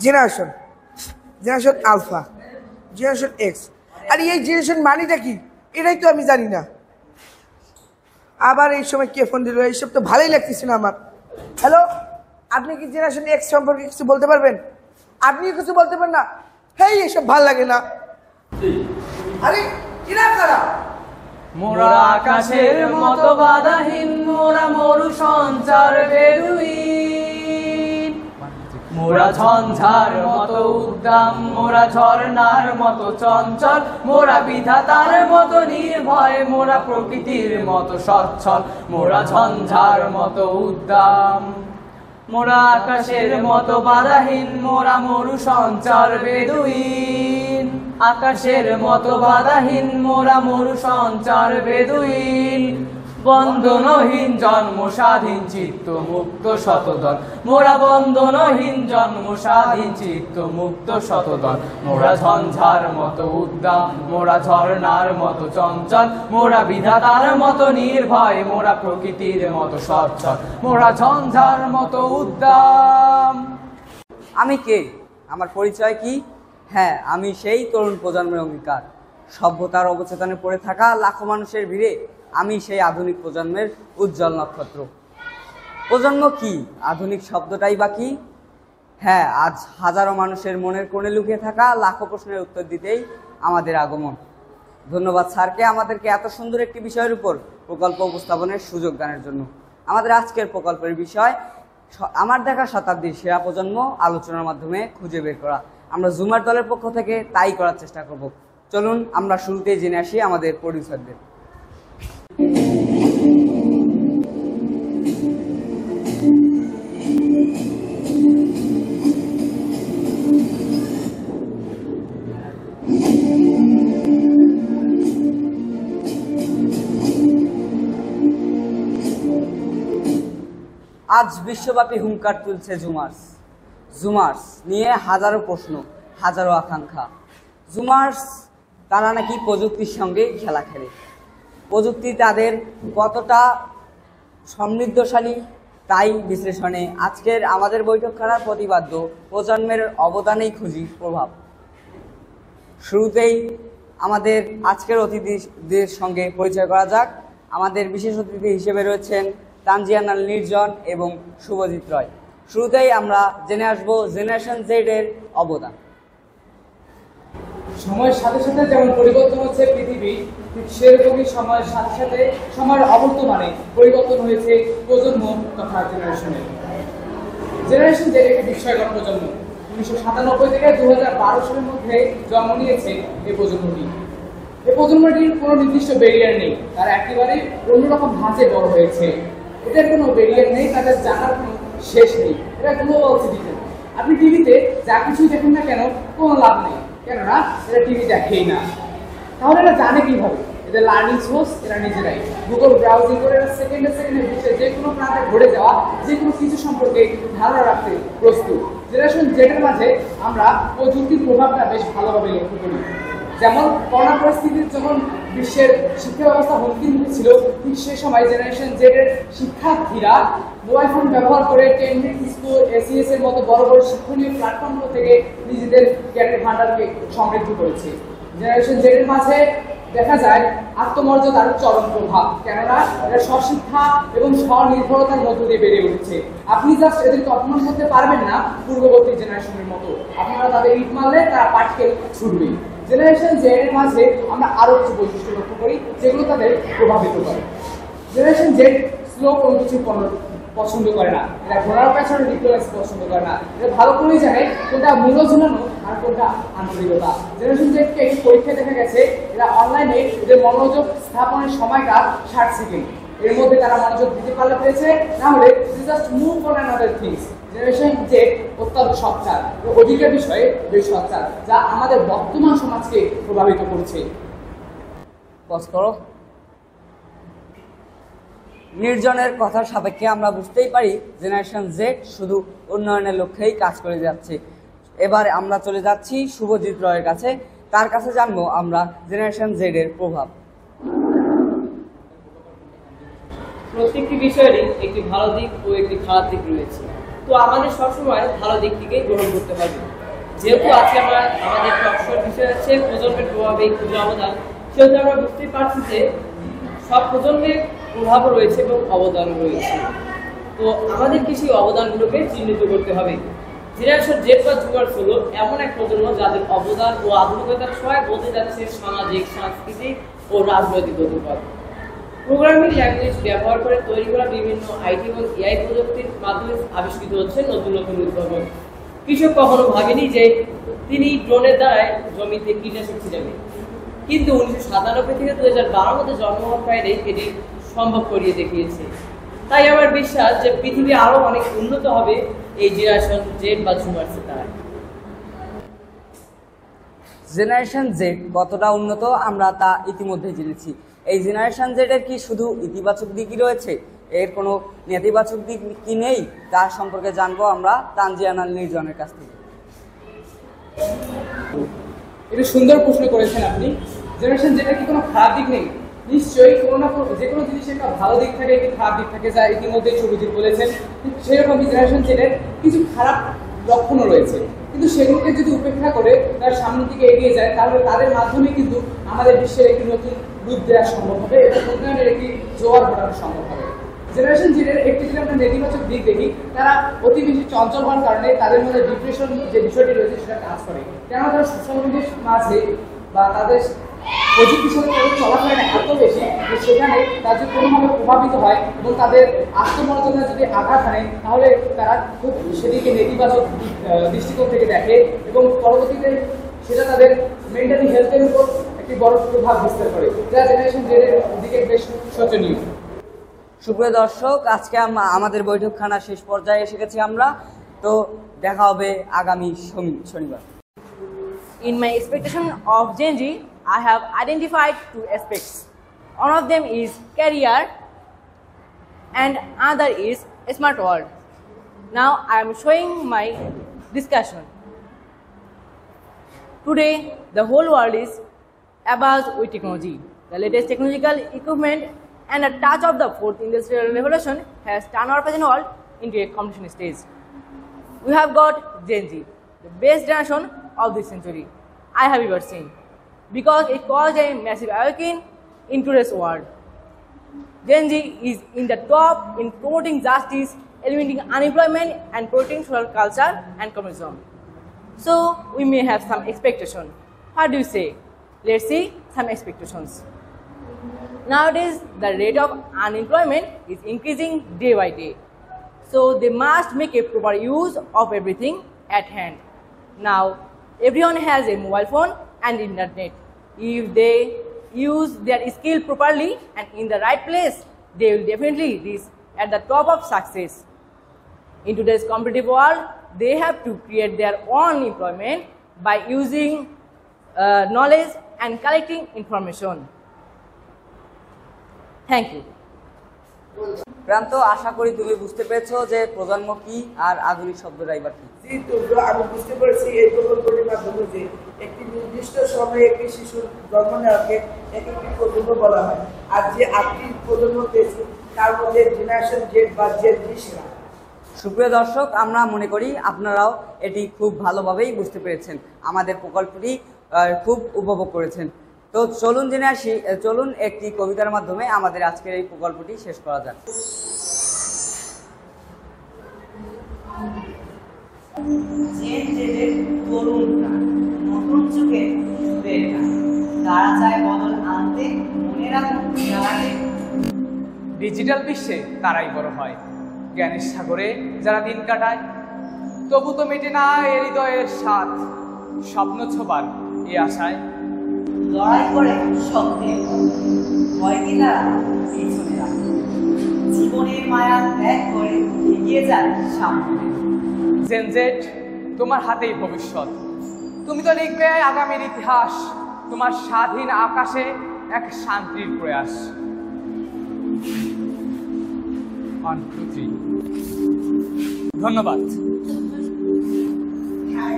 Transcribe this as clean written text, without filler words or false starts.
Generation, generation alpha, generation X. আর এই generation মানেটা কি এটাই তো আমি জানি না। আবার এই সময় কে ফোন দিল? এইসব তো ভালোই লাগতেছে না আমার। হ্যালো, আপনি কি জেনারেশন এক্স সম্পর্কে কিছু বলতে পারবেন? আপনি কিছু বলতে পারেন না? হেই, এসব ভাল লাগে না। আরে কিরা কারা? মোরা আকাশের মতো বাধাহীন, মোরা মরু সঞ্চার বেদুইন, মোরা ঝঞ্ঝার মতো উদ্দাম, মোরা ঝর্ণার মতো চঞ্চল, মোরা বিধাতার মতো নির্ভয়, মোরা প্রকৃতির মতো সচ্ছল, মোরা ঝঞ্ঝার মতো উদ্দাম। মোরা আকাশের মতো বাধাহীন, মোরা মরু সঞ্চার বেদুইন, আকাশের মতো বাধাহীন, মোরা মরু সঞ্চার বেদুইন, বন্ধনহীন জন্ম স্বাধীন চিত্ত মুক্ত শতদল, মোরা বন্ধনহীন জন্ম স্বাধীন চিত্ত মুক্ত শতদল, মোরা ঝঞ্ঝার মতো উদ্দাম, মোরা ঝর্ণার মতো চঞ্চল, মোরা বিধাতার মতো নির্ভয়, মোরা প্রকৃতির মতো সচ্ছল, মোরা ঝঞ্ঝার মতো উদ্দাম। আমি কে? আমার পরিচয় কি? হ্যাঁ, আমি সেই তরুণ প্রজন্মের অঙ্গীকার। সভ্যতার অবচেতনে পড়ে থাকা লাখো মানুষের ভিড়ে আমি সেই আধুনিক প্রজন্মের উজ্জ্বল নক্ষত্র। প্রজন্ম কি? আধুনিক শব্দটাই বা কি? হ্যাঁ, আজ হাজারো মানুষের মনের কোণে লুকিয়ে থাকা লাখো প্রশ্নের উত্তর দিতেই আমাদের আগমন। ধন্যবাদ স্যারকে আমাদেরকে এত সুন্দর একটি বিষয়ের উপর প্রকল্প উপস্থাপনের সুযোগ দানের জন্য। আমাদের আজকের প্রকল্পের বিষয় আমার দেখা শতাব্দীর সেরা প্রজন্ম আলোচনার মাধ্যমে খুঁজে বের করা। আমরা জুমার দলের পক্ষ থেকে তাই করার চেষ্টা করব। চলুন আমরা শুরুতেই জেনে আসি আমাদের প্রডিউসারদের। আজ বিশ্বব্যাপী হুঙ্কার তুলছে জুমার্স। জুমার্স নিয়ে হাজারো প্রশ্ন, হাজারো আকাঙ্ক্ষা। জুমার্স তারা নাকি প্রযুক্তির সঙ্গে খেলা খেলে। প্রযুক্তি তাদের কতটা সমৃদ্ধশালী তাই বিশ্লেষণে আজকের আমাদের বৈঠকখানার প্রতিপাদ্য প্রজন্মের অবদানেই খুঁজি প্রভাব। শুরুতেই আমাদের আজকের অতিথিদের সঙ্গে পরিচয় করা যাক। আমাদের বিশেষ অতিথি হিসেবে রয়েছেন তানজিয়ানা নির্জন এবং শুভজিৎ রয়। শুরুতেই আমরা জেনে আসব জেনারেশন জেড এর অবদান। সময়ের সাথে সাথে যেমন পরিবর্তন হচ্ছে পৃথিবী, ঠিক সেরকমই সময়ের সাথে সাথে সময়ের অবর্তমানে পরিবর্তন হয়েছে প্রজন্ম তথা জেনারেশনের। জেনারেশন জেড একটি বিস্ময়কর প্রজন্ম। 1997 থেকে 2012 সালের মধ্যে জন্ম নিয়েছে এই প্রজন্মটি। এই প্রজন্মটির কোনো নির্দিষ্ট ব্যারিয়ার নেই, তারা একেবারে অন্যরকম ধাঁচে বড় হয়েছে। এদের কোনো ব্যারিয়ার নেই, তাদের জানার কোনো শেষ নেই। এরা গ্লোবাল সিটিজেন। আপনি টিভিতে যা কিছুই দেখেন না কেন কোনো লাভ নেই, কেননা এরা টিভি দেখেই না। তাহলে এরা জানে কিভাবে? এদের লার্নিং সোর্স এরা নিজেরাই। গুগল ব্রাউজিং করে এরা সেকেন্ডে বিশ্বের যে কোনো প্রান্তে ঘুরে যাওয়া, যে কোনো কিছু সম্পর্কে ধারণা রাখতে প্রস্তুত। জেনারেশন জেডের মাঝে আমরা প্রযুক্তির প্রভাবটা বেশ ভালোভাবে লক্ষ্য করি। যেমন করোনা পরিস্থিতির যখন বিশ্বের শিক্ষা ব্যবস্থা হুমকির মুখে ছিল, ঠিক সে সময় জেনারেশন জেডের শিক্ষার্থীরা মোবাইল ফোন ব্যবহার করে কেমব্রিজ স্কুল, এসিএস এর মতো বড় বড় শিক্ষণীয় প্ল্যাটফর্মগুলো থেকে নিজেদের জ্ঞানের ভান্ডারকে সমৃদ্ধ করেছে। জেনারেশন জেডের মাঝে দেখা যায় আত্মমর্যাদার চরম প্রভাব, কেননা এরা স্বশিক্ষা এবং স্বনির্ভরতার মধ্য দিয়ে বেড়ে উঠছে। আপনি জাস্ট এদেরকে অপমান করতে পারবেন না পূর্ববর্তী জেনারেশনের মতো। আপনারা তাদের ইট মারলে তারা পাটকে ছুটবে। জেনারেশন জেড এর মাঝে আমরা আরো কিছু বৈশিষ্ট্য লক্ষ্য করি যেগুলো তাদের প্রভাবিত করে। জেনারেশন জেড স্লো কোনো কিছু পছন্দ করে না, এরা ঘোড়ার পেছনে রিফ্লেক্স পছন্দ করে না। এরা ভালো করেই জানে কোনটা মূল্য ঝুলানো আর কোনটা আন্তরিকতা। জেনারেশন জেডকে একটি পরীক্ষায় দেখা গেছে এরা অনলাইনে এদের মনোযোগ স্থাপনের সময়কাল 60 সেকেন্ড। এর মধ্যে তারা মনোযোগ দিতে পারলে পেরেছে, না হলে just move on another things. Generation Z অত্যন্ত সচ্চার, অধিকার বিষয়ে বেশ সচ্চার, যা আমাদের বর্তমান সমাজকে প্রভাবিত করছে। নির্জনের কথার সাপেক্ষে আমরা বুঝতেই পারি জেনারেশন জেড শুধু উন্নয়নের লক্ষ্যেই কাজ করে যাচ্ছে। এবার আমরা চলে যাচ্ছি শুভজিৎ রয়ের কাছে, তার কাছে জানবো আমরা জেনারেশন জেড এর প্রভাব। প্রত্যেকটি বিষয়েরই একটি ভালো দিক ও একটি খারাপ দিক রয়েছে। তো আমাদের সবসময় ভালো দিক থেকে গ্রহণ করতে হবে। যেহেতু আজকে আমাদের টকশোর বিষয় হচ্ছে প্রজন্মের প্রভাবে ক্ষুদ্র অবদান, সেহেতু আমরা বুঝতেই পারছি যে সব প্রজন্মের প্রভাব রয়েছে এবং অবদান রয়েছে। তো আমাদেরকে সেই অবদানগুলোকে চিহ্নিত করতে হবে। জেনারেশন জেড বা জুয়ার্স হলো এমন এক প্রজন্ম যাদের অবদান ও আধুনিকতার ছোঁয়ায় বদলে যাচ্ছে সামাজিক, সাংস্কৃতিক ও রাজনৈতিক গতিপথ। প্রোগ্রামিং ল্যাঙ্গুয়েজ ব্যবহার করে তৈরি করা বিভিন্ন আইটি এবং এআই প্রযুক্তির মাধ্যমে আবিষ্কৃত হচ্ছে নতুন নতুন উদ্ভাবন। কৃষক কখনো ভাবেনি যে তিনি ড্রোনের দ্বারাই জমিতে কীটনাশক ছিটাবে, কিন্তু 1997 থেকে 2012 মধ্যে জন্মগ্রহণকারীরাই এটি সম্ভব করিয়ে দেখিয়েছে। তাই আমার বিশ্বাস যে পৃথিবী আরো অনেক উন্নত হবে এই জেনারেশন জেড বা জুমার্সের দ্বারা। জেনারেশন জেড কতটা উন্নত আমরা তা ইতিমধ্যে জেনেছি। এই জেনারেশন জেডের কি শুধু ইতিবাচক দিকই রয়েছে, এর কোনো নেতিবাচক দিক কি নেই, তার সম্পর্কে জানবো আমরা তানজিয়ানা নির্জনের কাছ থেকে। এটা সুন্দর প্রশ্ন করেছেন আপনি। জেনারেশন জেডের কি কোনো খারাপ দিক নেই? নিশ্চয়ই কোনো না কোনো, যে কোনো জিনিসের একটা ভালো দিক থাকে, একটি খারাপ দিক থাকে, যা ইতিমধ্যেই সুবিজিৎ বলেছেন। সেরকমই জেনারেশন জেডের কিছু খারাপ লক্ষণও রয়েছে, কিন্তু সেগুলোকে যদি উপেক্ষা করে তার সামনের দিকে এগিয়ে যায়, তাহলে তাদের মাধ্যমে কিন্তু আমাদের বিশ্বের একটি নতুন রূপ দেওয়া সম্ভব হবে এবং উন্নয়নের একটি জোয়ার ঘটানো সম্ভব হবে। জেনারেশন জেডের একটি যদি আমরা নেতিবাচক দিক দেখি, তারা অতি বেশি চঞ্চল হওয়ার কারণে তাদের মধ্যে ডিপ্রেশন যে বিষয়টি রয়েছে সেটা কাজ করে। কেননা তারা সোশ্যাল মিডিয়ার মাঝে বা তাদের প্রযুক্তির সাথে তাদের চলাফেরা এত বেশি যে সেখানে তারা যদি কোনোভাবে প্রভাবিত হয় এবং তাদের আত্মমর্যাদা যদি আঘাত আনে, তাহলে তারা খুব সেদিকে নেতিবাচক দৃষ্টিকোণ থেকে দেখে এবং পরবর্তীতে সেটা তাদের মেন্টালি হেলথের উপর একটি বড় প্রভাব বিস্তার করে, যা জেনারেশন জেডের দিকে বেশ শোচনীয়। সুপ্রিয় দর্শক, আজকে আমাদের বৈঠকখানা শেষ পর্যায়ে এসে গেছি আমরা। তো দেখা হবে আগামী শনিবার। In my expectation of Gen Z, I have identified two aspects. One of them is career and another is a smart world. Now I am showing my discussion. Today the whole world is abuzz with technology. The latest technological equipment and a touch of the fourth industrial revolution has turned our present world into a competition stage. We have got Gen Z, the best generation of this century I have ever seen, because it caused a massive awakening in today's world. Gen Z is in the top in promoting justice, eliminating unemployment and protecting social culture and communism. So we may have some expectation. What do you say? Let's see some expectations. Nowadays the rate of unemployment is increasing day by day. So they must make a proper use of everything at hand. Now everyone has a mobile phone and internet. If they use their skill properly and in the right place, they will definitely reach at the top of success. In today's competitive world, they have to create their own employment by using knowledge and collecting information. Thank you. প্রান্ত, আশা করি তুমি বুঝতে পেরেছো যে প্রজন্ম কি আর আধুনিক শব্দটাই বা কি। জি, তো আমি বুঝতে পারছি এই প্রকল্পটির মাধ্যমে যে একটি নির্দিষ্ট সময়ে একটি শিশুর জন্ম নেওয়াকে এক একটি প্রজন্ম বলা হয়, আর যে 8টি প্রজন্ম পেয়েছে তার মধ্যে জেনারেশন জেড বা জেড সেরা। সুপ্রিয় দর্শক, আমরা মনে করি আপনারাও এটি খুব ভালোভাবেই বুঝতে পেরেছেন, আমাদের প্রকল্পটি খুব উপভোগ করেছেন। তো চলুন জেনে আসি, চলুন একটি কবিতার মাধ্যমে আমাদের আজকের এই প্রকল্পটি শেষ করা যাক। জেন জেডের তরুণ প্রাণ, নতুন যুগে যুগের গান, তারা চায় বদল আনতে, মনে রাখুন খেলাতে। ডিজিটাল বিশ্বে তারাই বড় হয়, জ্ঞানের সাগরে যারা দিন কাটায়, তবু তো মেটে না এ হৃদয়ের স্বাদ, স্বপ্ন ছোবার এ আশায় লড়াই করে শব্দের ভয়কে তারা পিছনে রাখে, জীবনের মায়া ত্যাগ করে এগিয়ে যায় সামনে। জেন জেড, তোমার হাতেই ভবিষ্যৎ, তুমি তো লিখবে আগামীর ইতিহাস, তোমার স্বাধীন আকাশে এক শান্তির প্রয়াস। 1 2 3 ধন্যবাদ।